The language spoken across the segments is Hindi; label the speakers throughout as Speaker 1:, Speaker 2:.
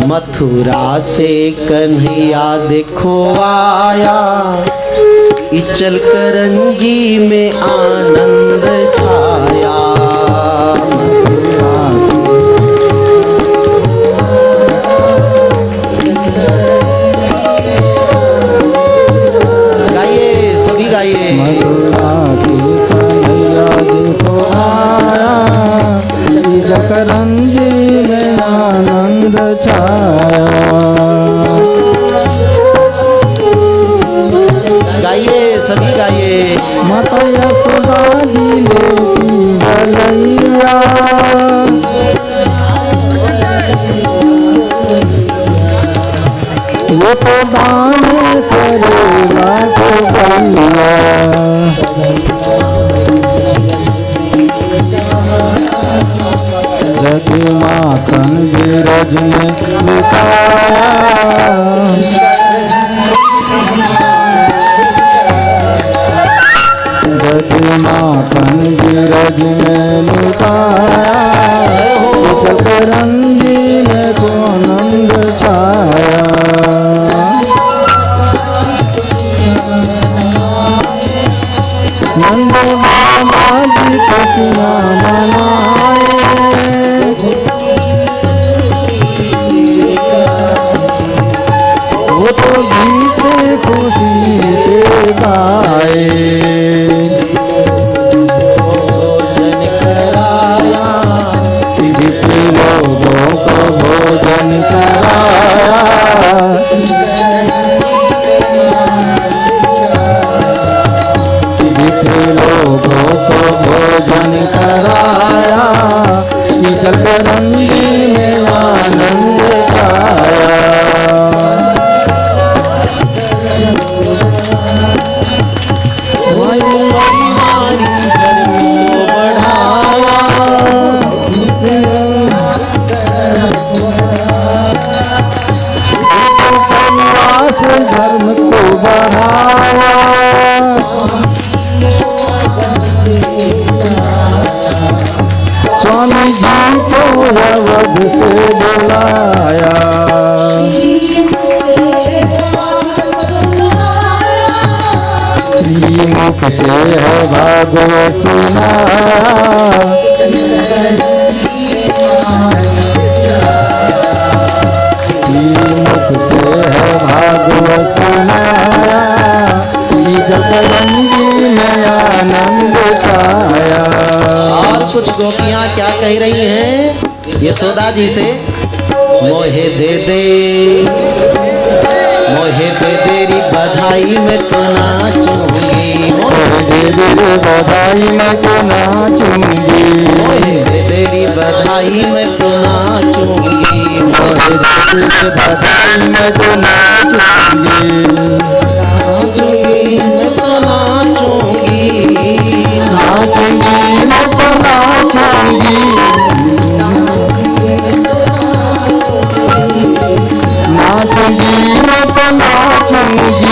Speaker 1: मथुरा से कन्हैया देखो आया, इचल करंजी में आनंद छाया। गाइए, सभी गाइए।
Speaker 2: मथुरा से कन्हैया देखो आया, इचल करंजी में आनंद छाया।
Speaker 1: गाइए, सभी गाइए।
Speaker 2: माता यशोदा जी लेती बलैया, वो तो दान करेगा तो बलिया। जग मातन गिरज में लुटाया, माखन गिरज में लुटाया, इचल करंजी में को आनंद छाया। नंद बाबा जी खुशियाँ मनाए, वो तो गीत खुशी से गाए। इचल करंजी में आनंद छाया। धर्म को बढ़ाया, स्वामी जी को अवध से बुलाया। श्रीमुख से है भागवत सुना, श्रीमुख से है भागवत सुनाया, इचल करंजी में आनंद छाया।
Speaker 1: और कुछ गोपियां क्या कह रही हैं यशोदा जी से? मोहे दे दे, मोहे दे तेरी बधाई में तो नाचूंगी,
Speaker 2: मोहे दे दे बधाई में तो नाचूंगी,
Speaker 1: मोहे दे तेरी बधाई में तो नाचूंगी,
Speaker 2: मोहे दे दे बधाई में तो नाचूंगी,
Speaker 1: नाचूंगी मैं तो नाचूंगी,
Speaker 2: नाचूंगी मैं तो नाचूंगी, नाचूंगी मैं तो नाचूंगी।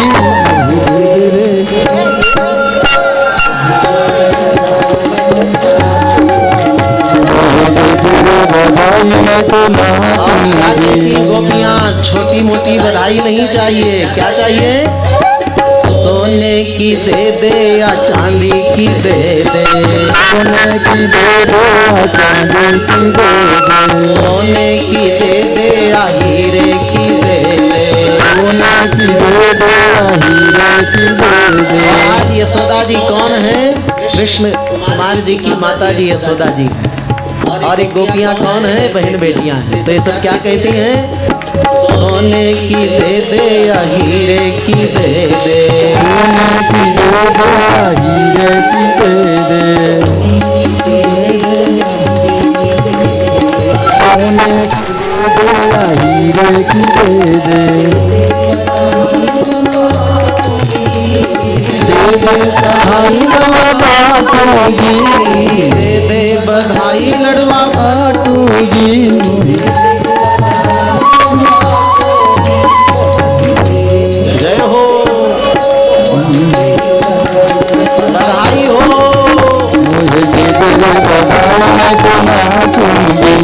Speaker 1: गोपियाँ छोटी मोटी बधाई नहीं चाहिए, क्या चाहिए? सोने की दे दे या चांदी की दे दे,
Speaker 2: सोने की दे दे या चांदी की दे दे,
Speaker 1: सोने की दे दे या हीरे की दे दे,
Speaker 2: सोने की दे दे या हीरे की दे दे।
Speaker 1: आज यशोदा जी कौन है? कृष्ण कुमार जी की माता जी यशोदा जी, और एक गोपियाँ कौन है? बहन बेटियाँ हैं। तो ये सब क्या कहती हैं? सोने की दे दे या हीरे की दे दे,
Speaker 2: सोने की दे दे या हीरे की दे दे, सोने की दे दे या हीरे की दे दे, दे दे बधाई लड़वा बाटूंगी,
Speaker 1: दे दे बधाई लड़वा
Speaker 2: बाटूंगी।
Speaker 1: जय हो, बधाई हो।
Speaker 2: मुझे दे दे बधाई मैं तो नाचूंगी,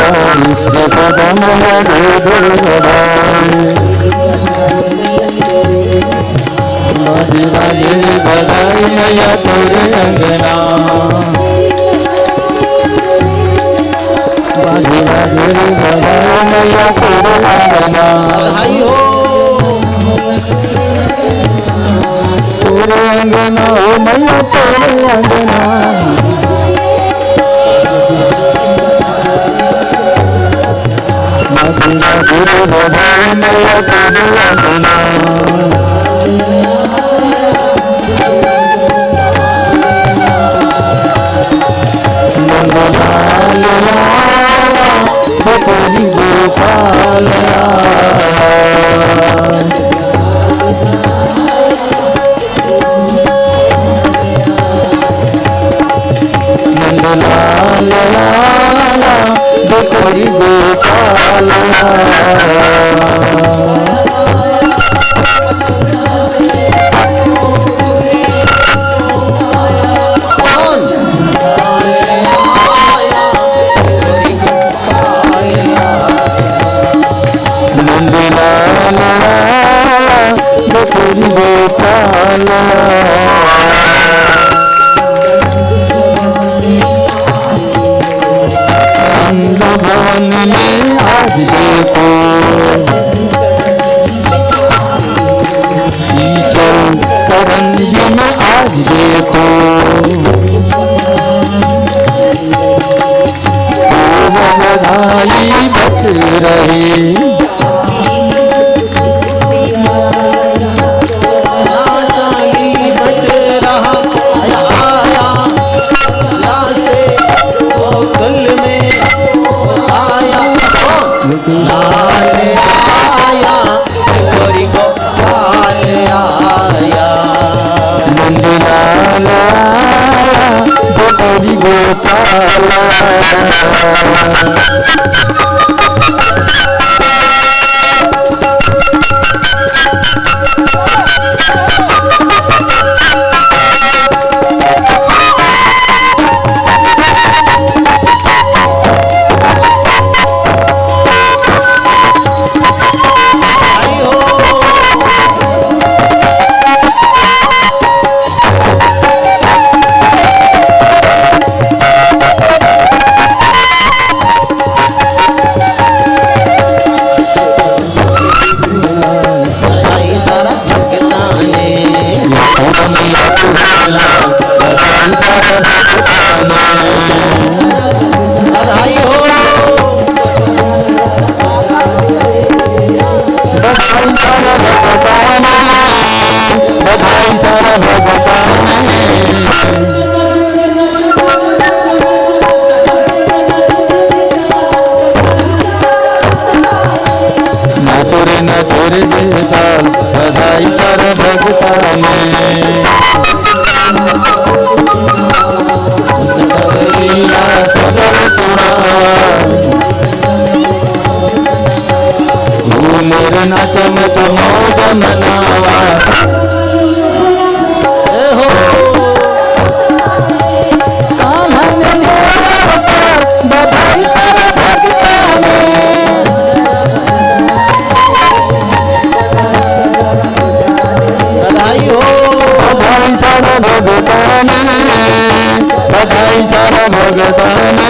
Speaker 2: बधाई यशोदा मैया दूध बधाई बाजे बाजे बधाई मैया तेरे अंगना बाजे बाजे बधाई मैया तेरे अंगना
Speaker 1: बधाई हो
Speaker 2: तेरे अंगना हो मैया तेरे अंगना बाजे बाजे बधाई मैया तेरे अंगना नंदलाल बकरी गोपाल नंदलाल बकरी गोपाल बकरी गोपाल नंद भवन में आज देखो करंजी में आज देखो बधाई बत रही
Speaker 1: लाल आया गोरी गोपाल आया
Speaker 2: नंदलाल गोरी गोपाल
Speaker 1: बधाई हो
Speaker 2: बधाई सारा भगवान नाचो रे जयकाल बधाई सारा भगवान सबर सुना मेरे नाच में तो मौज मनावा बधाई सारा भगवान
Speaker 1: बधाई हो
Speaker 2: बधाई सारा भगवान बधाई सारा भगवान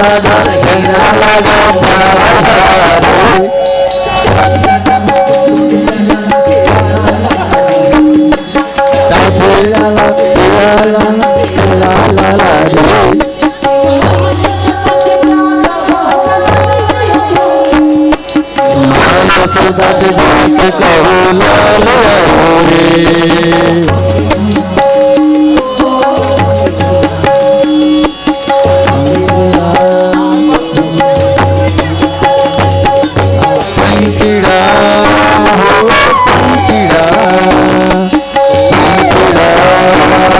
Speaker 2: राधा हीरा लगा सदा से बात कहो लाल रे पंखिड़ा हो पंखिड़ा पंखिड़ा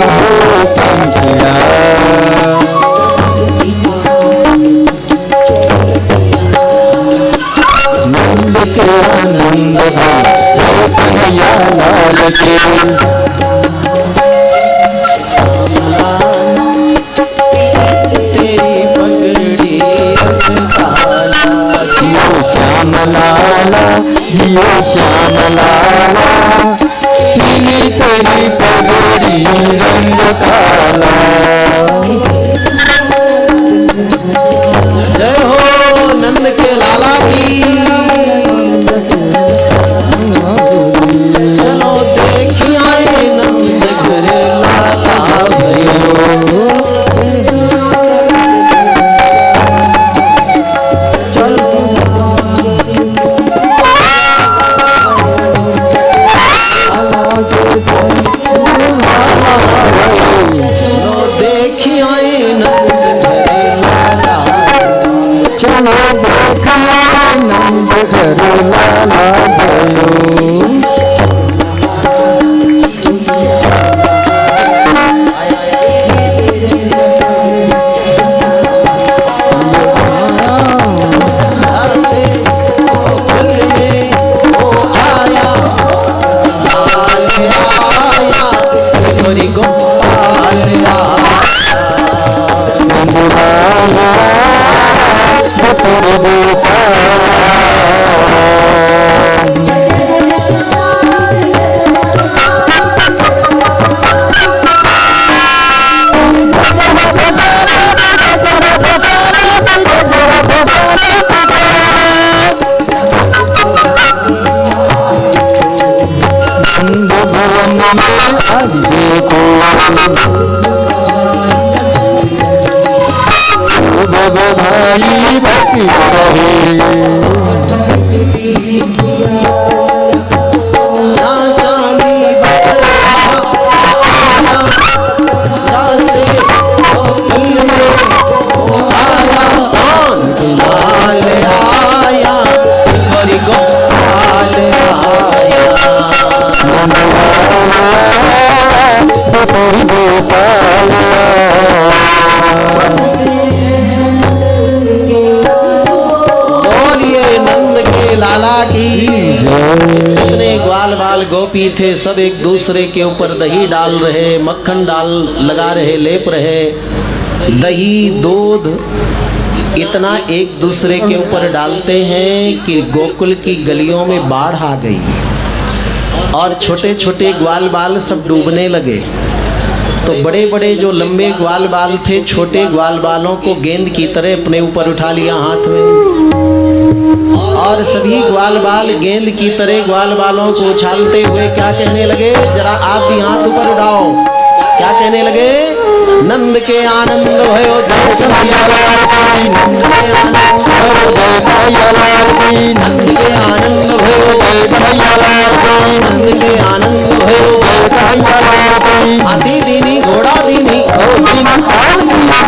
Speaker 2: हो पंखिड़ा नंद के आनंद कन्हैया लाल के
Speaker 1: तेरी पगड़ी
Speaker 2: जियो श्याम लाला जियो श्याम लाला पीली तेरी पगड़ी रंग काला
Speaker 1: जय हो नंद के लाला की चलो देखिए आए नंद घर लाला भयो
Speaker 2: भाई भक्ति
Speaker 1: गोपी थे सब एक दूसरे के ऊपर दही डाल रहे, मक्खन डाल लगा रहे, लेप रहे। दही दूध इतना एक दूसरे के ऊपर डालते हैं कि गोकुल की गलियों में बाढ़ आ गई और छोटे छोटे ग्वाल बाल सब डूबने लगे। तो बड़े बड़े जो लंबे ग्वाल बाल थे, छोटे ग्वाल बालों को गेंद की तरह अपने ऊपर उठा लिया हाथ में, और सभी ग्वाल बाल गेंद की तरह ग्वाल बालों को उछालते हुए क्या कहने लगे, जरा आप भी हाथ ऊपर उठाओ। क्या कहने लगे, नंद के आनंद भयो जय कन्हैया लाल की, नंद के आनंद भयो जय कन्हैया लाल की, नंद के आनंद भयो जय कन्हैया लाल की, नंद के आनंद भयो जय कन्हैया लाल की। हाथी दीनी घोड़ा दीनी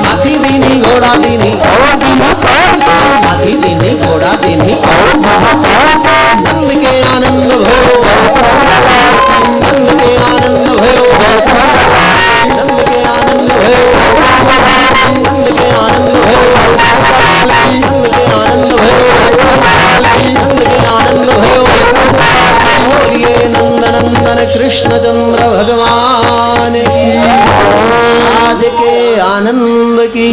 Speaker 1: हाथी दीनी घोड़ा दीनी हाथी दीनी घोड़ा दीनी, नंद के आनंद भयो नंद के आनंद भयो नंद के आनंद भयो नंद के आनंद भयो नंद के आनंद भयो नंद के आनंद भयो। बोलिए नंद नंदन कृष्ण चंद्र भगवान आज के आनंद की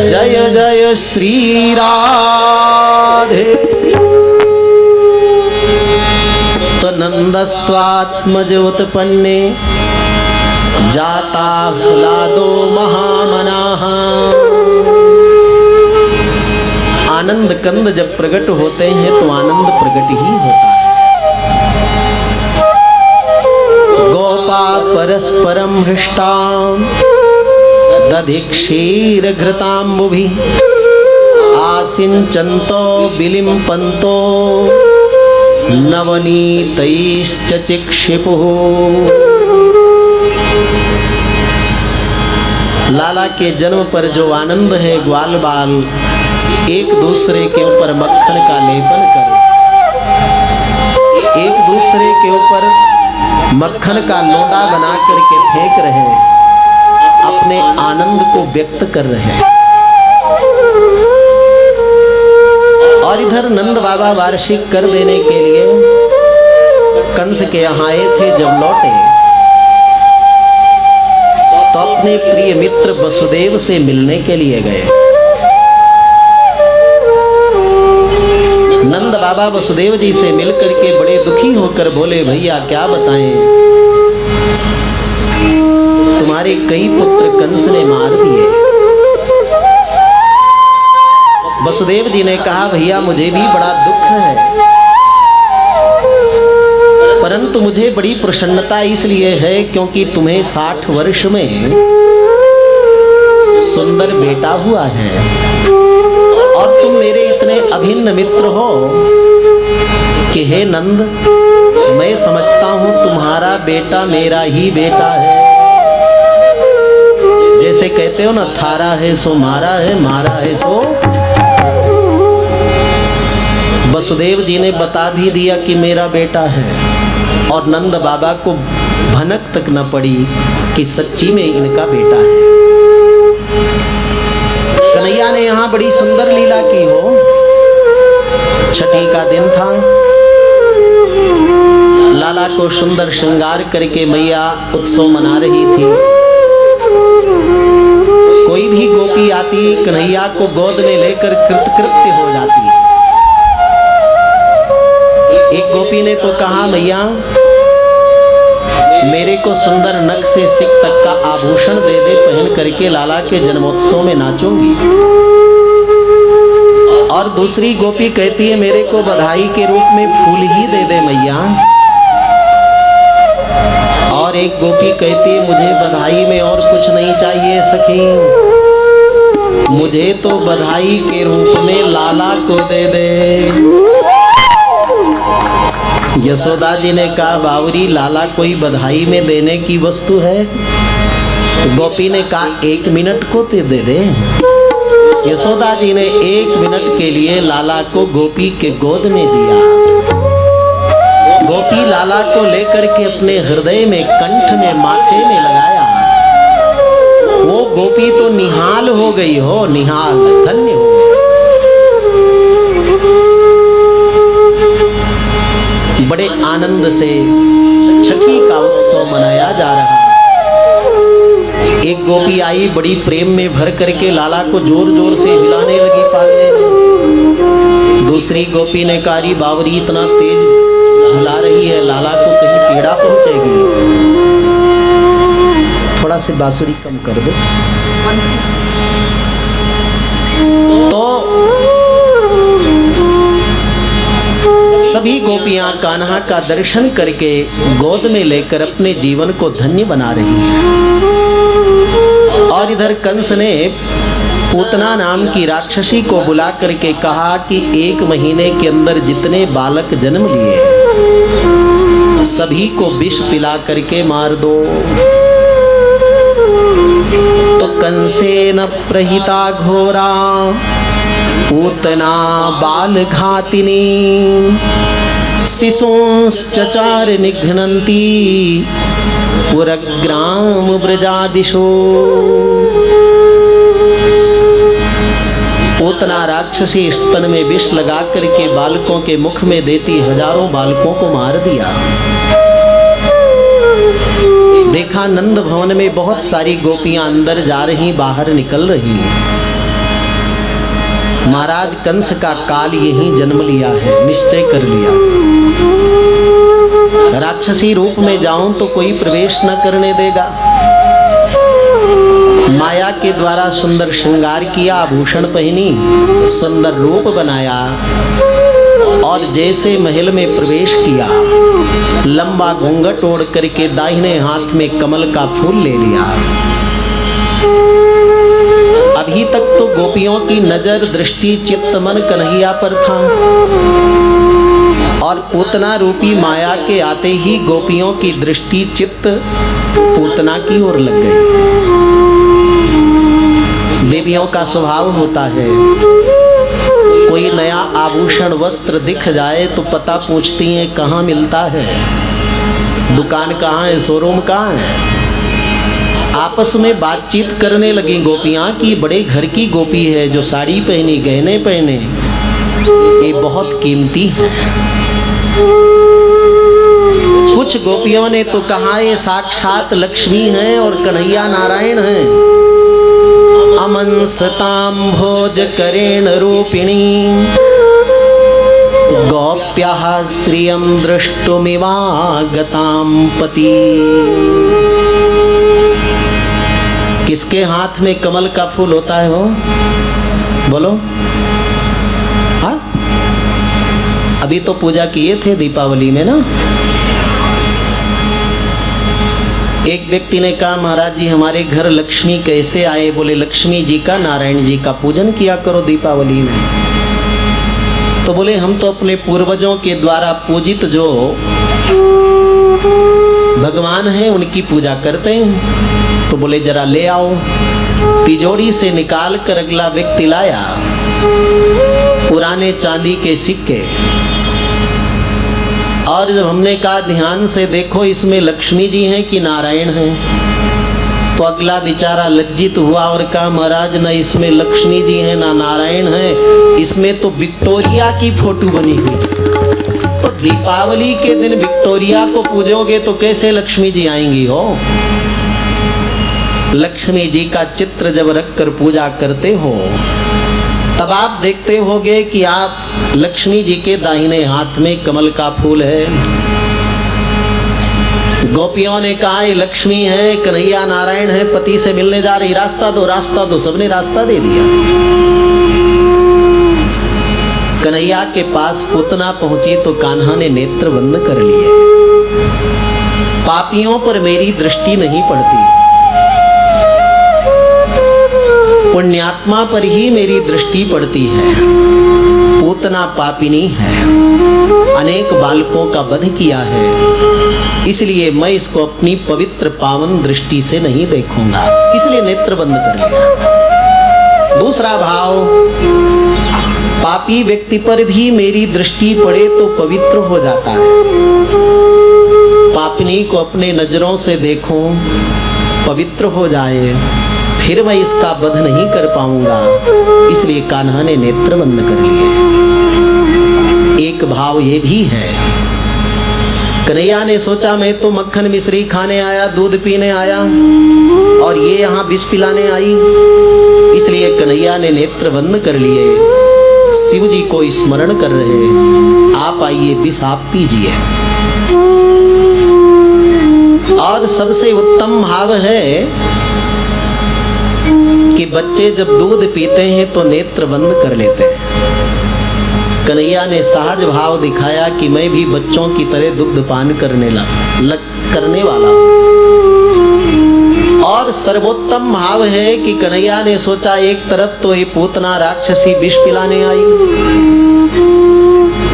Speaker 1: जय जय श्री राधे। तो नंदस्त्वात्मज उत्पन्ने जाता ह्लादो महामनाः नंद जब प्रकट होते हैं तो आनंद प्रकट ही होता है। गोपा परस्परम हृष्टाम दधि क्षीर घृताम्बुभि आसिंचन्तो विलिम्पन्तो नवनीतैश्च चिक्षिपुः। लाला के जन्म पर जो आनंद है, ग्वाल बाल एक दूसरे के ऊपर मक्खन का लेपन कर, एक दूसरे के ऊपर मक्खन का लोटा बना करके फेंक रहे हैं, अपने आनंद को व्यक्त कर रहे हैं। और इधर नंद बाबा वार्षिक कर देने के लिए कंस के यहाँ आए थे। जब लौटे तो अपने प्रिय मित्र वसुदेव से मिलने के लिए गए। नंद बाबा वसुदेव जी से मिलकर के बड़े दुखी होकर बोले, भैया क्या बताएं, तुम्हारे कई पुत्र कंस ने मार दिए। वसुदेव जी ने कहा, भैया मुझे भी बड़ा दुख है, परंतु मुझे बड़ी प्रसन्नता इसलिए है क्योंकि तुम्हें 60 वर्ष में सुंदर बेटा हुआ है और तुम मेरे इतने अभिन्न मित्र हो कि हे नंद, मैं समझता हूं तुम्हारा बेटा मेरा ही बेटा है। जैसे कहते हो ना, थारा है सो मारा है, मारा है सो। वसुदेव जी ने बता भी दिया कि मेरा बेटा है और नंद बाबा को भनक तक न पड़ी कि सच्ची में इनका बेटा है। कन्हैया ने यहाँ बड़ी सुंदर लीला की हो। छठी का दिन था, लाला को सुंदर श्रृंगार करके मैया उत्सव मना रही थी। कोई भी गोपी आती, कन्हैया को गोद में लेकर कृतकृत्य हो जाती। एक गोपी ने तो कहा, मैया मेरे को सुंदर नख से सिक तक का आभूषण दे दे, पहन करके लाला के जन्मोत्सव में नाचूंगी। और दूसरी गोपी कहती है, मेरे को बधाई के रूप में फूल ही दे दे मैया। और एक गोपी कहती है, मुझे बधाई में और कुछ नहीं चाहिए सखी, मुझे तो बधाई के रूप में लाला को दे दे। यशोदा जी ने कहा, बावरी लाला कोई बधाई में देने की वस्तु है? गोपी ने कहा, 1 मिनट को दे दे। यशोदा जी ने 1 मिनट के लिए लाला को गोपी के गोद में दिया। गोपी लाला को लेकर के अपने हृदय में, कंठ में, माथे में लगाया। वो गोपी तो निहाल हो गई हो, निहाल, धन्य हो गई। बड़े आनंद से छठी का उत्सव मनाया जा रहा। एक गोपी आई, बड़ी प्रेम में भर करके लाला को जोर जोर से हिलाने लगी पागले में। दूसरी गोपी ने कहा, बावरी इतना तेज झुला रही है, लाला को कहीं पीड़ा पहुंचेगी, थोड़ा से बांसुरी कम कर दो। तो सभी गोपियां कान्हा का दर्शन करके गोद में लेकर अपने जीवन को धन्य बना रही हैं। और इधर कंस ने पूतना नाम की राक्षसी को बुला करके कहा कि 1 महीने के अंदर जितने बालक जन्म लिए सभी को विष पिला करके मार दो। तो कंसेन प्रहिता घोरा पूतना बाल घातिनी शिशुंश्चचार निघ्नन्ति पुरग्राम ब्रजादिशो। पूतना राक्षसी स्तन में विष लगा करके बालकों के मुख में देती, हजारों बालकों को मार दिया। देखा नंद भवन में बहुत सारी गोपियां अंदर जा रही, बाहर निकल रही। महाराज कंस का काल यहीं जन्म लिया है, निश्चय कर लिया। राक्षसी रूप में जाऊं तो कोई प्रवेश न करने देगा। माया के द्वारा सुंदर श्रृंगार किया, आभूषण पहनी, सुंदर रूप बनाया और जैसे महल में प्रवेश किया, लंबा घूंघट ओढ़ करके दाहिने हाथ में कमल का फूल ले लिया। अभी तक तो गोपियों की नजर, दृष्टि, चित्त, मन कन्हैया पर था और पूतना रूपी माया के आते ही गोपियों की दृष्टि, चित्त पूतना की ओर लग गई। देवियों का स्वभाव होता है, कोई नया आभूषण वस्त्र दिख जाए तो पता पूछती हैं कहाँ मिलता है, दुकान कहाँ है, शोरूम कहाँ है। आपस में बातचीत करने लगी गोपियां कि बड़े घर की गोपी है, जो साड़ी पहनी, गहने पहने, ये बहुत कीमती है। कुछ गोपियों ने तो कहा ये साक्षात लक्ष्मी है और कन्हैया नारायण है। अमंसताम भोज करेण रूपिणी गोप्याः श्रियं दृष्टुमिवागतां पति। किसके हाथ में कमल का फूल होता है हो? बोलो। हाँ, अभी तो पूजा किए थे दीपावली में ना। एक व्यक्ति ने कहा महाराज जी हमारे घर लक्ष्मी कैसे आए? बोले लक्ष्मी जी का, नारायण जी का पूजन किया करो दीपावली में। तो बोले हम तो अपने पूर्वजों के द्वारा पूजित जो भगवान हैं उनकी पूजा करते हैं। तो बोले जरा ले आओ। तिजोरी से निकाल कर अगला व्यक्ति लाया पुराने चांदी के सिक्के, और जब हमने कहा ध्यान से देखो इसमें लक्ष्मी जी हैं कि नारायण हैं, तो अगला बेचारा लज्जित हुआ और कहा महाराज न इसमें लक्ष्मी जी हैं ना नारायण हैं, इसमें तो विक्टोरिया की फोटो बनी हुई। तो दीपावली के दिन विक्टोरिया को पूजोगे तो कैसे लक्ष्मी जी आएंगी हो? लक्ष्मी जी का चित्र जब रखकर पूजा करते हो तब आप देखते होगे कि आप लक्ष्मी जी के दाहिने हाथ में कमल का फूल है। गोपियों ने कहा ये लक्ष्मी है, कन्हैया नारायण है, पति से मिलने जा रही, रास्ता दो रास्ता दो। सबने रास्ता दे दिया। कन्हैया के पास पूतना पहुंची तो कान्हा ने नेत्र बंद कर लिए। पापियों पर मेरी दृष्टि नहीं पड़ती, पुण्यात्मा पर ही मेरी दृष्टि पड़ती है। पूतना पापिनी है, अनेक बालकों का वध किया है, इसलिए मैं इसको अपनी पवित्र पावन दृष्टि से नहीं देखूंगा, इसलिए नेत्र बंद कर लिया। दूसरा भाव, पापी व्यक्ति पर भी मेरी दृष्टि पड़े तो पवित्र हो जाता है। पापिनी को अपने नजरों से देखूं, पवित्र हो जाए, फिर मैं इसका वध नहीं कर पाऊंगा, इसलिए कान्हा ने नेत्र बंद कर लिए। एक भाव ये भी है, कन्हैया ने सोचा मैं तो मक्खन मिश्री खाने आया, दूध पीने आया, और ये यहाँ विष पिलाने आई, इसलिए कन्हैया ने नेत्र बंद कर लिए। शिव जी को स्मरण कर रहे, आप आइए विष आप पीजिए। और सबसे उत्तम भाव है कि बच्चे जब दूध पीते हैं तो नेत्र बंद कर लेते हैं। कन्हैया ने सहज भाव दिखाया कि मैं भी बच्चों की तरह दुग्ध पान करने वाला। और सर्वोत्तम भाव है कि कन्हैया ने सोचा एक तरफ तो ये पूतना राक्षसी विष पिलाने आई,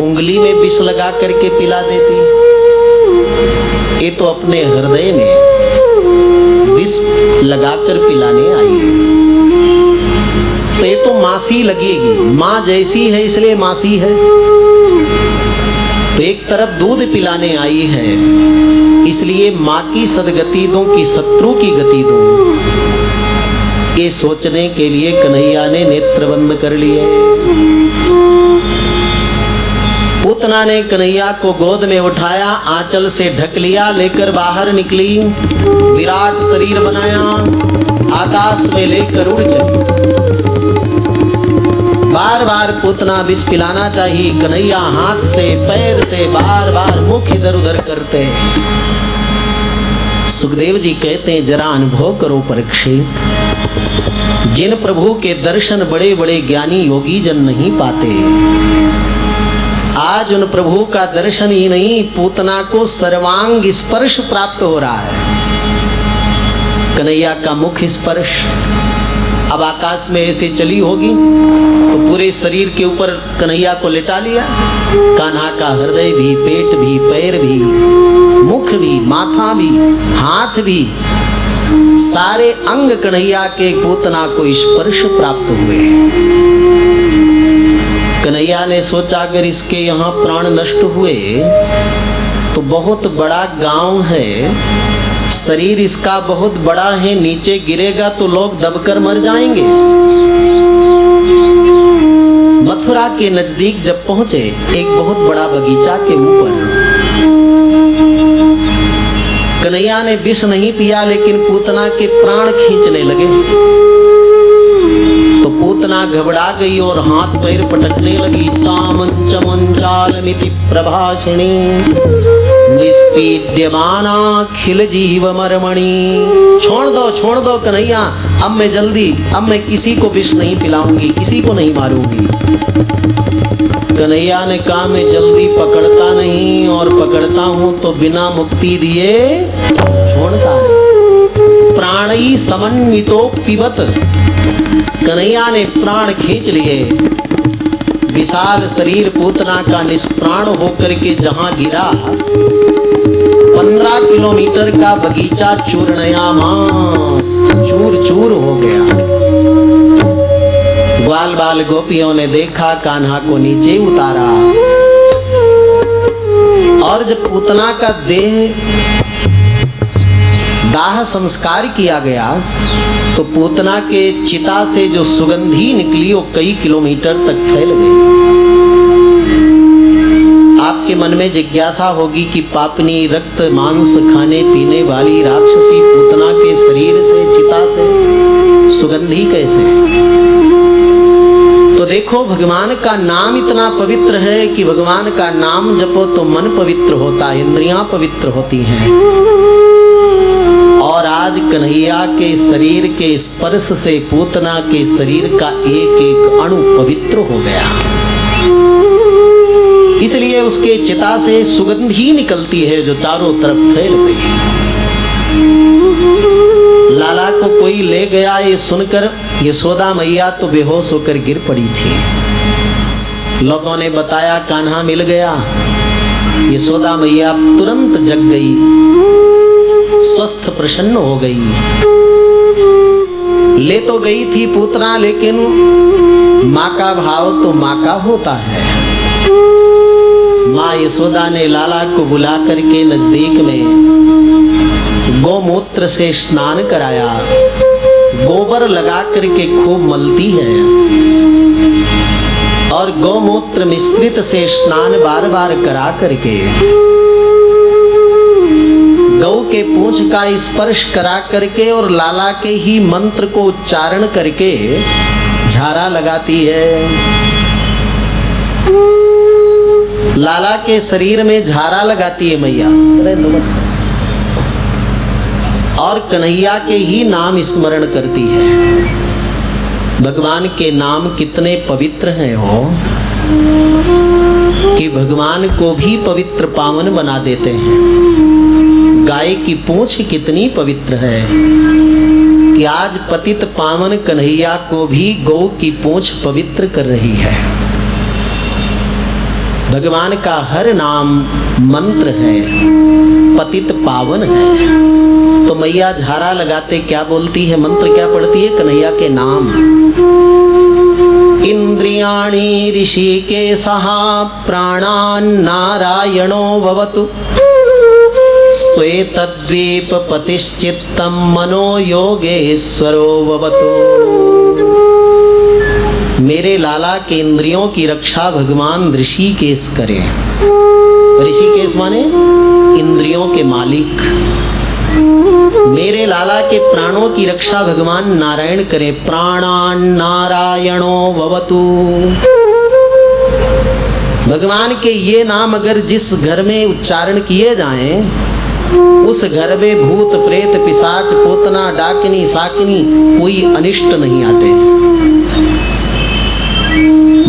Speaker 1: उंगली में विष लगा करके पिला देती, ये तो अपने हृदय में विष लगाकर पिलाने आई, तो ये तो मासी लगेगी, माँ जैसी है इसलिए मासी है। तो एक तरफ दूध पिलाने आई है, इसलिए माँ की सदगति दूं कि शत्रु की गति दूं, ये सोचने के लिए कन्हैया ने नेत्र बंद कर लिए। पूतना ने कन्हैया को गोद में उठाया, आंचल से ढक लिया, लेकर बाहर निकली, विराट शरीर बनाया, आकाश में लेकर उड़ चली। बार बार पूतना विष पिलाना चाहिए, कन्हैया हाथ से पैर से बार बार मुख इधर उधर करते। सुखदेव जी कहते हैं जरा अनुभव करो परीक्षित, जिन प्रभु के दर्शन बड़े बड़े ज्ञानी योगी जन नहीं पाते, आज उन प्रभु का दर्शन ही नहीं, पूतना को सर्वांग स्पर्श प्राप्त हो रहा है। कन्हैया का मुख स्पर्श, अब आकाश में ऐसे चली होगी तो पूरे शरीर के ऊपर कन्हैया को लिटा लिया। कान्हा का हृदय भी, पेट भी, पैर भी, मुख भी, माथा भी, हाथ भी, सारे अंग कन्हैया के पूतना को स्पर्श प्राप्त हुए। कन्हैया ने सोचा अगर इसके यहाँ प्राण नष्ट हुए तो बहुत बड़ा गांव है, शरीर इसका बहुत बड़ा है, नीचे गिरेगा तो लोग दबकर मर जाएंगे। मथुरा के नजदीक जब पहुंचे, एक बहुत बड़ा बगीचा के ऊपर, कन्हैया ने विष नहीं पिया लेकिन पूतना के प्राण खींचने लगे। तो पूतना घबरा गई और हाथ पैर पटकने लगी। सामंचमंचालमिति प्रभाषिणी निष्पीड्यमाना खिल जीव मरमणि। छोड़ दो कन्हैया, अब मैं किसी को विष नहीं पिलाऊंगी, किसी को नहीं मारूंगी। कन्हैया ने कहा मैं जल्दी पकड़ता नहीं, और पकड़ता हूं तो बिना मुक्ति दिए छोड़ता नहीं। प्राणी समन्वितो पिबत, कन्हैया ने प्राण खींच लिए। विशाल शरीर पूतना का निष्प्राण होकर के जहां गिरा, 15 किलोमीटर का बगीचा चूर्णयामास, चूर चूर हो गया। ग्वाल बाल गोपियों ने देखा, कान्हा को नीचे उतारा, और जब पूतना का देह दाह संस्कार किया गया तो पूतना के चिता से जो सुगंधी निकली वो कई किलोमीटर तक फैल गई। आपके मन में जिज्ञासा होगी कि पापनी रक्त मांस खाने पीने वाली राक्षसी पूतना के शरीर से, चिता से सुगंधी कैसे? तो देखो, भगवान का नाम इतना पवित्र है कि भगवान का नाम जपो तो मन पवित्र होता है, इंद्रियां पवित्र होती हैं। और आज कन्हैया के शरीर के स्पर्श से पूतना के शरीर का एक एक अणु पवित्र हो गया। इसलिए उसके चिता से सुगंधी निकलती है जो चारों तरफ फैल गई। लाला को कोई ले गया, ये सुनकर यशोदा मैया तो बेहोश होकर गिर पड़ी थी। लोगों ने बताया कान्हा मिल गया। यशोदा मैया तुरंत जग गई, स्वस्थ प्रसन्न हो गई। ले तो गई थी पूतना, लेकिन माँ का भाव तो माँ का होता है। माँ यशोदा ने लाला को बुला करके नजदीक में गोमूत्र से स्नान कराया, गोबर लगा करके खूब मलती है, और गोमूत्र मिश्रित से स्नान बार बार करा करके गौ के पूंछ का स्पर्श करा करके और लाला के ही मंत्र को उच्चारण करके झारा लगाती है। लाला के शरीर में झारा लगाती है मैया, और कन्हैया के ही नाम स्मरण करती है। भगवान के नाम कितने पवित्र हैं हो कि भगवान को भी पवित्र पावन बना देते हैं। गाय की पूंछ कितनी पवित्र है कि आज पतित पावन कन्हैया को भी गौ की पूंछ पवित्र कर रही है। भगवान का हर नाम मंत्र है, पतित पावन है। तो मैया झारा लगाते क्या बोलती है, मंत्र क्या पढ़ती है? कन्हैया के नाम। इंद्रियाणि ऋषिकेशः प्राणान् नारायणो भवतु श्वेतद्वीप पतिश्चित्तं मनो योगेश्वरो भवतु। मेरे लाला के इंद्रियों की रक्षा भगवान ऋषिकेश करें। ऋषिकेश माने इंद्रियों के मालिक। मेरे लाला के प्राणों की रक्षा भगवान नारायण करें। प्राणान् नारायणो भवतु। भगवान के ये नाम अगर जिस घर में उच्चारण किए जाएं उस घर में भूत प्रेत पिशाच पोतना डाकिनी साकिनी कोई अनिष्ट नहीं आते।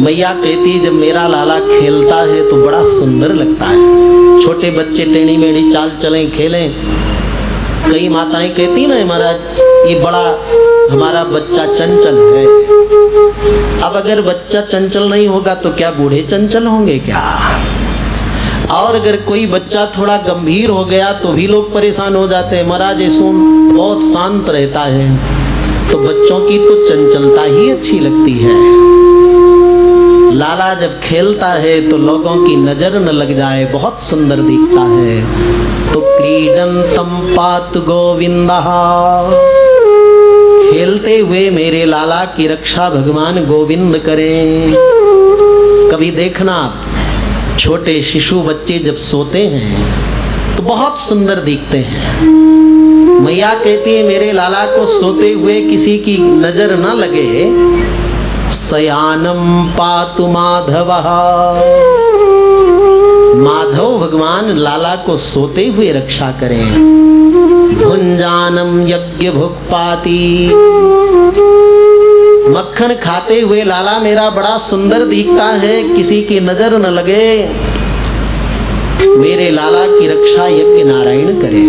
Speaker 1: मैया कहती जब मेरा लाला खेलता है तो बड़ा सुंदर लगता है। छोटे बच्चे टेढ़ी मेढ़ी चाल चलें खेलें। कई माताएं कहती ना महाराज ये बड़ा हमारा बच्चा चंचल है। अब अगर बच्चा चंचल नहीं होगा तो क्या बूढ़े चंचल होंगे क्या? और अगर कोई बच्चा थोड़ा गंभीर हो गया तो भी लोग परेशान हो जाते हैं। महाराज ये सोम बहुत शांत रहता है। तो बच्चों की तो चंचलता ही अच्छी लगती है। लाला जब खेलता है तो लोगों की नजर न लग जाए, बहुत सुंदर दिखता है। तो क्रीडंतम पातु गोविंदः, खेलते हुए मेरे लाला की रक्षा भगवान गोविंद करें। कभी देखना छोटे शिशु बच्चे जब सोते हैं तो बहुत सुंदर दिखते हैं। मैया कहती है मेरे लाला को सोते हुए किसी की नजर न लगे। शयानम पातु माधवः, माधव भगवान लाला को सोते हुए रक्षा करें। भुंजानम यज्ञ भुक्पाति, मक्खन खाते हुए लाला मेरा बड़ा सुंदर दिखता है, किसी की नजर न लगे। मेरे लाला की रक्षा यज्ञ नारायण करे।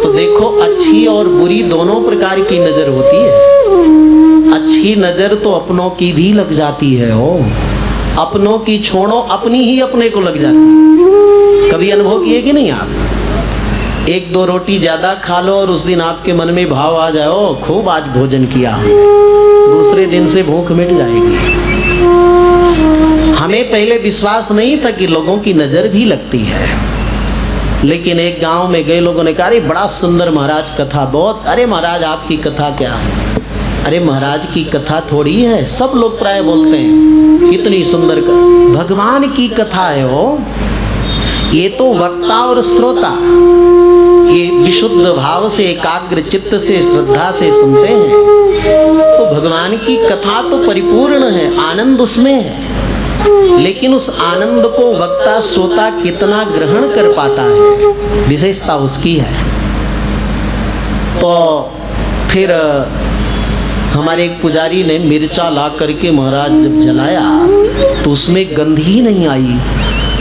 Speaker 1: तो देखो अच्छी और बुरी दोनों प्रकार की नजर होती है। अच्छी नजर तो अपनों की भी लग जाती है। हो अपनों की छोड़ो, अपनी ही अपने को लग जाती है। कभी अनुभव किए कि नहीं आप? एक दो रोटी ज्यादा खा लो और उस दिन आपके मन में भाव आ जाओ खूब आज भोजन किया, दूसरे दिन से भूख मिट जाएगी। हमें पहले विश्वास नहीं था कि लोगों की नजर भी लगती है। लेकिन एक गांव में गए, लोगों ने कहा अरे बड़ा सुंदर महाराज कथा, बहुत। अरे महाराज आपकी कथा क्या है? अरे महाराज की कथा थोड़ी है, सब लोग प्राय बोलते हैं कितनी सुंदर भगवान की कथा है। वो ये तो वक्ता और श्रोता ये विशुद्ध भाव से एकाग्र चित्त से श्रद्धा से सुनते हैं तो भगवान की कथा तो परिपूर्ण है, आनंद उसमें है। लेकिन उस आनंद को वक्ता श्रोता कितना ग्रहण कर पाता है, विशेषता उसकी है। तो फिर हमारे एक पुजारी ने मिर्चा ला करके महाराज जब जलाया तो उसमें गंध ही नहीं आई।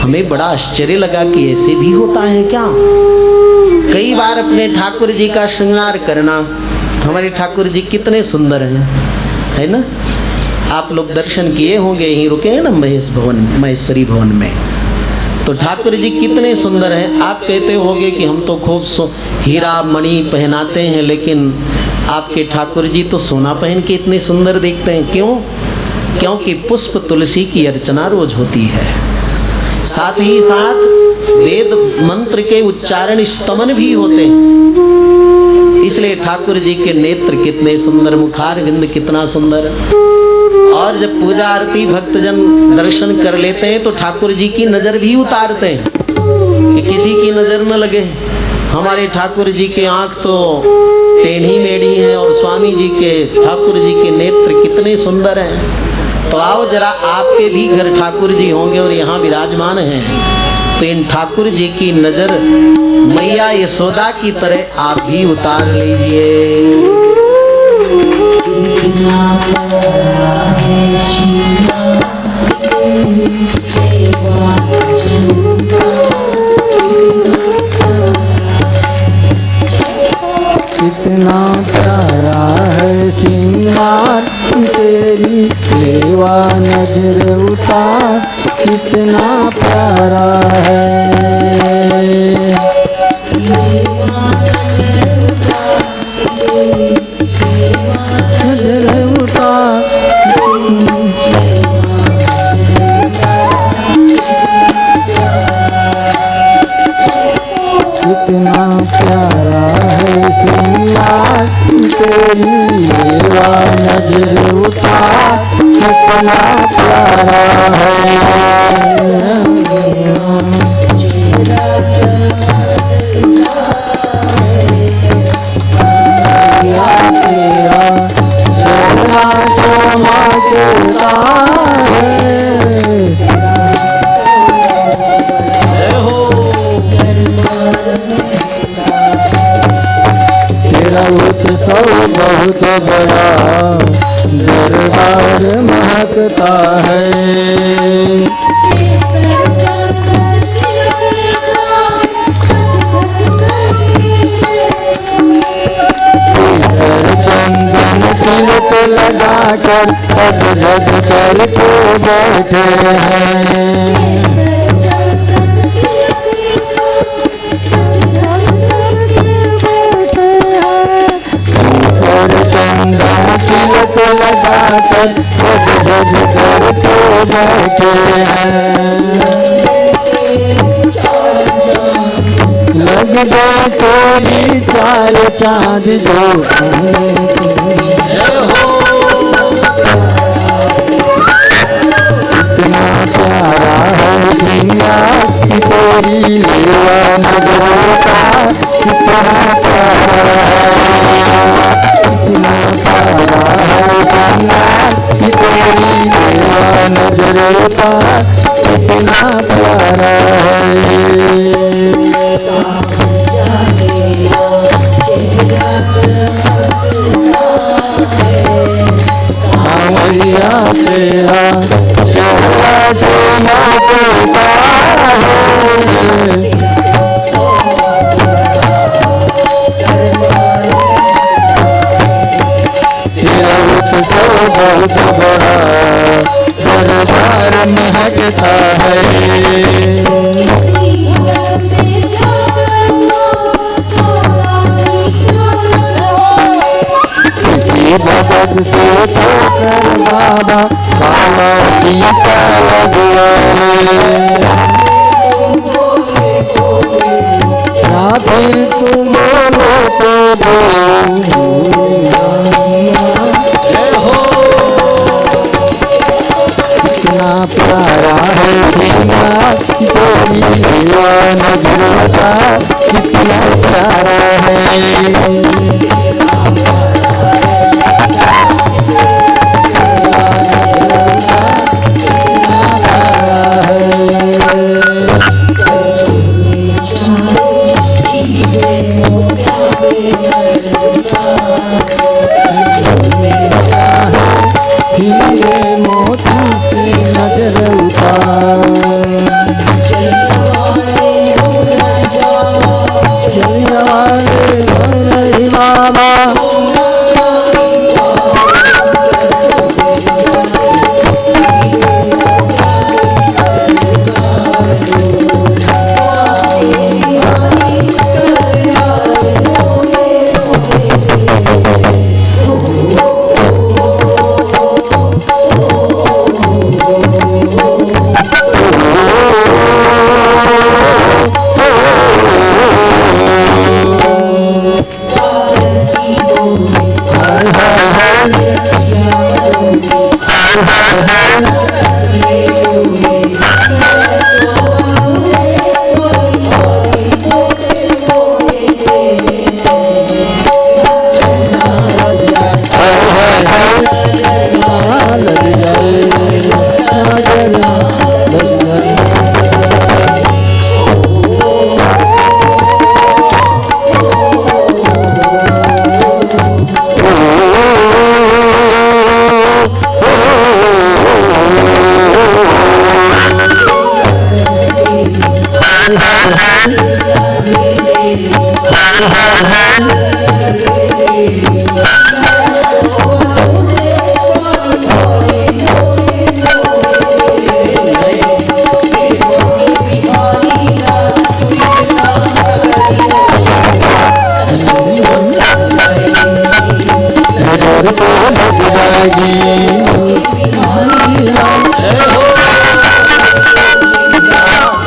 Speaker 1: हमें बड़ा आश्चर्य लगा कि ऐसे भी होता है क्या। कई बार अपने ठाकुर जी का श्रृंगार करना, हमारे ठाकुर जी कितने सुंदर हैं, है ना। आप लोग दर्शन किए होंगे, यहीं रुके हैं ना महेश्वरी भवन में। तो ठाकुर जी कितने सुंदर हैं। आप कहते होंगे कि हम तो खूब हीरा मणि पहनाते हैं, लेकिन आपके ठाकुर जी तो सोना पहन के इतने सुंदर दिखते हैं। क्यों? क्योंकि पुष्प तुलसी की अर्चना रोज होती है, साथ ही साथ वेद मंत्र के उच्चारण स्तमन भी होते हैं। इसलिए ठाकुर जी के नेत्र कितने सुंदर, मुखार बिंद कितना सुंदर। और जब पूजा आरती भक्तजन दर्शन कर लेते हैं तो ठाकुर जी की नजर भी उतारते हैं कि किसी की नजर न लगे। हमारे ठाकुर जी के आंख तो टेढ़ी मेढ़ी है और स्वामी जी के ठाकुर जी के नेत्र कितने सुंदर हैं। तो आओ जरा, आपके भी घर ठाकुर जी होंगे और यहाँ विराजमान हैं, तो इन ठाकुर जी की नजर मैया यशोदा की तरह आप भी उतार लीजिए।
Speaker 2: कितना प्यारा है सिंगार तेरी सेवा नजर उतार, कितना प्यारा है। नजर उतार, कितना प्यारा है सिंगार तेरी सेवा नजर उतार, कितना प्यारा है। उत्सव बहुत बड़ा दरबार महकता है। चंदन तिलक लगाकर सब जग करके बैठे हैं। चंदन तिलक लगाकर सब जग करके बैठे हैं। लग गए तेरी चार चांद जो इतना प्यारा है श्रृंगार तेरी लीला नगरों का, कितना प्यारा है, इतना प्यारा है श्रृंगार तेरी लीला नगरों का, कितना प्यारा है। सावरिया तेरा चेहरा चमकता है। तेरा उत्सव बहुत बड़ा दरबार महकता है। भगत से ठोकर बाबा बाबा टीका लगवा या फिर तुम बोलो तो कितना प्यारा है श्रृंगार तेरी लीला नगरों का, कितना प्यारा है। मोती से नजर उतार चलिया वाले बाबा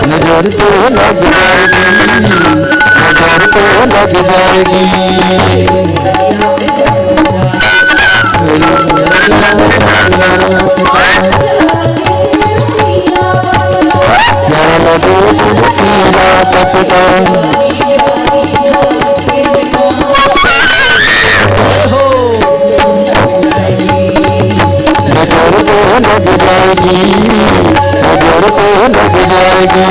Speaker 2: नजर तो लग जाएगी, नजर तो लग जाएगी। क्या लगे तेरा पता नजर तो लग जाएगी, नजर तो लग जाएगी।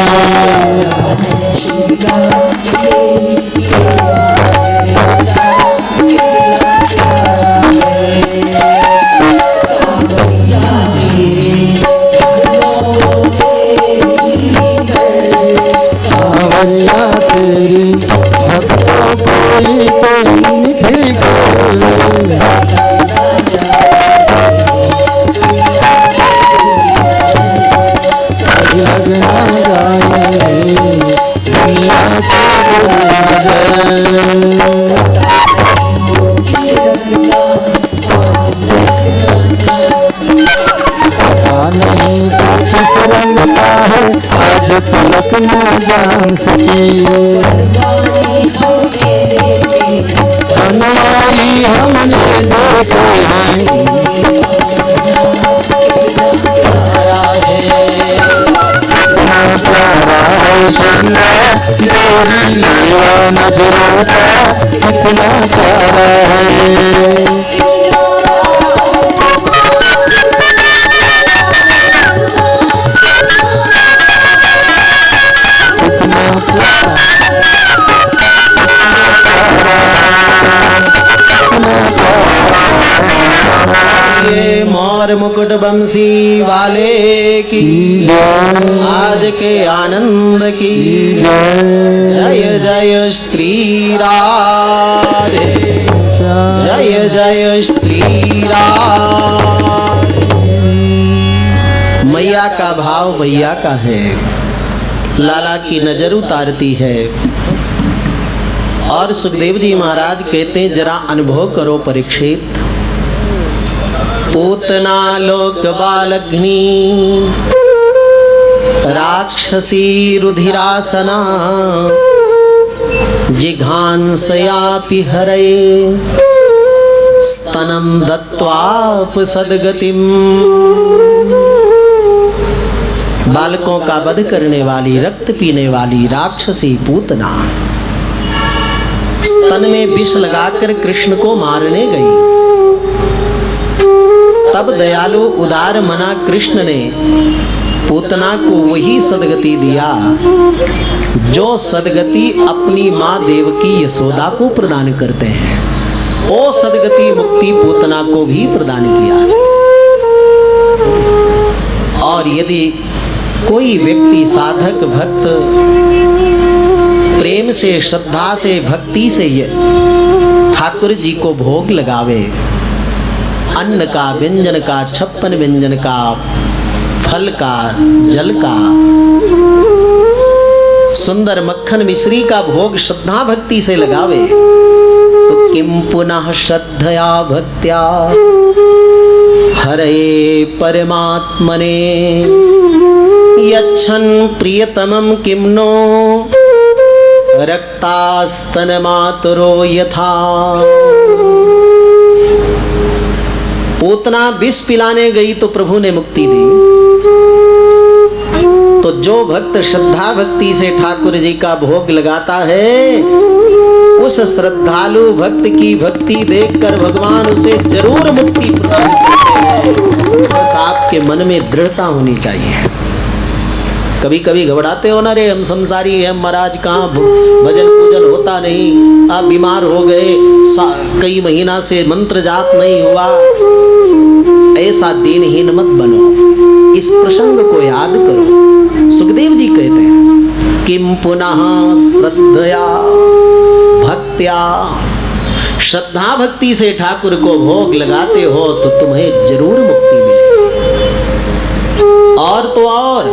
Speaker 2: न जान सके। अनुयायी हमने देखे हैं, तेरी लीला नजरों का कितना प्यारा है।
Speaker 1: ये मोर मुकुट बंसी वाले की आज के आनंद की जय जय श्री राधे, जय जय श्री राधे। मैया का भाव मैया का है, लाला की नजर उतारती है। और सुखदेव जी महाराज कहते हैं जरा अनुभव करो परीक्षित। पूतना लोक बालग्नि राक्षसी रुधिरासना जिघांसयापि हरे स्तनं दत्वाप सद्गतिम। बालकों का वध करने वाली, रक्त पीने वाली राक्षसी पूतना स्तन में विष लगाकर कृष्ण को मारने गई। तब दयालु उदार मना कृष्ण ने पूतना को वही सदगति दिया जो सदगति अपनी माँ देवकी यशोदा को प्रदान करते हैं। वो सदगति मुक्ति पूतना को भी प्रदान किया। और यदि कोई व्यक्ति साधक भक्त प्रेम से, श्रद्धा से, भक्ति से ठाकुर जी को भोग लगावे, अन्न का, व्यंजन का, 56 व्यंजन का, फल का, जल का, सुंदर मक्खन मिश्री का भोग श्रद्धा भक्ति से लगावे तो किम पुनः श्रद्धया भक्त्या हरे परमात्मने यच्छन् प्रियतमं किम नो रक्तास्तन मातरो यथा। पूतना विष पिलाने गई तो प्रभु ने मुक्ति दी। तो जो भक्त श्रद्धा भक्ति से ठाकुर जी का भोग लगाता है, उस श्रद्धालु भक्त की भक्ति देखकर भगवान उसे जरूर मुक्ति प्रदान करते हैं। बस आपके मन में दृढ़ता होनी चाहिए। कभी कभी घबराते हो ना, रे हम संसारी हैं महाराज, कहाँ भजन पूजन होता नहीं, आप बीमार हो गए, कई महीना से मंत्र जाप नहीं हुआ। ऐसा दीनहीन मत बनो, इस प्रसंग को याद करो। सुखदेव जी कहते हैं किम पुनः श्रद्धया भक्त्या, श्रद्धा भक्ति से ठाकुर को भोग लगाते हो तो तुम्हें जरूर मुक्ति मिलेगी। और तो और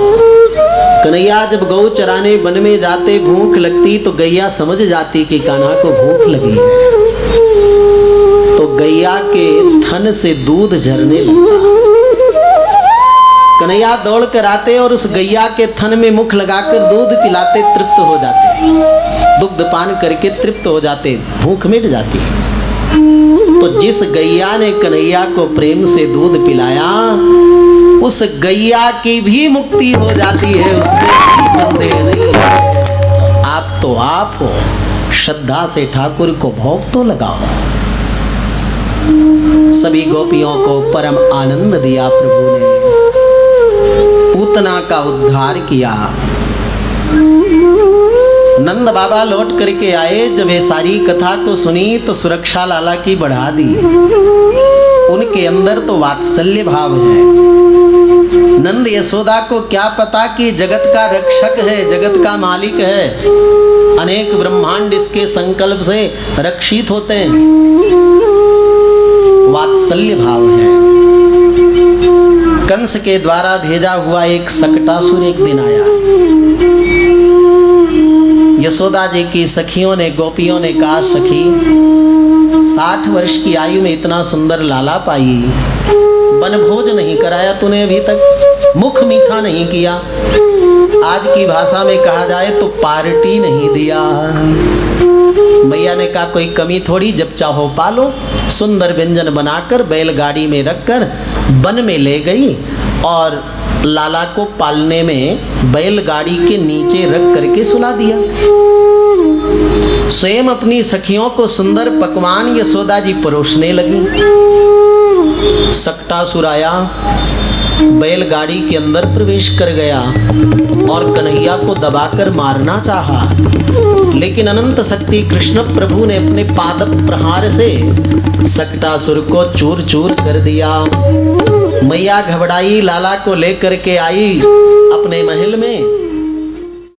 Speaker 1: कन्हैया जब गौ चराने वन में जाते, भूख लगती तो गैया समझ जाती कि कान्हा को भूख लगी है, तो गैया के थन से दूध झरने लगता। कन्हैया दौड़ कर आते और उस गैया के थन में मुख लगाकर दूध पिलाते, तृप्त हो जाते, दुग्ध पान करके तृप्त हो जाते, भूख मिट जाती। तो जिस गैया ने कन्हैया को प्रेम से दूध पिलाया, उस गैया की भी मुक्ति हो जाती है, उसमें कोई संदेह नहीं है। आप तो आप हो, श्रद्धा से ठाकुर को भोग तो लगाओ। सभी गोपियों को परम आनंद दिया प्रभु ने, पूतना का उद्धार किया। नंद बाबा लौट करके आए, जब ये सारी कथा को सुनी तो सुरक्षा लाला की बढ़ा दी। उनके अंदर तो वात्सल्य भाव है। नंद यशोदा को क्या पता कि जगत का रक्षक है, जगत का मालिक है, अनेक ब्रह्मांड इसके संकल्प से रक्षित होते हैं। वात्सल्य भाव है। कंस के द्वारा भेजा हुआ एक सकटासुर एक दिन आया। यशोदा जी की सखियों ने, गोपियों ने कहा, सखी 60 वर्ष की आयु में इतना सुंदर लाला पाई, वनभोज नहीं कराया तूने अभी तक, मुख मीठा नहीं किया, आज की भाषा में कहा जाए तो पार्टी नहीं दिया। मैया ने कहा कोई कमी थोड़ी, जब चाहो पालो। सुंदर व्यंजन बनाकर बैलगाड़ी में रखकर वन में ले गई और लाला को पालने में बैलगाड़ी के नीचे रख करके सुला दिया। स्वयं अपनी सखियों को सुंदर पकवान यशोदा जी परोसने लगी। सक्टासुर आया, बैलगाड़ी के अंदर प्रवेश कर गया और कन्हैया को दबाकर मारना चाहा, लेकिन अनंत शक्ति कृष्ण प्रभु ने अपने पाद प्रहार से सक्टासुर को चूर चूर कर दिया। मैया घबराई, लाला को लेकर के आई अपने महल में।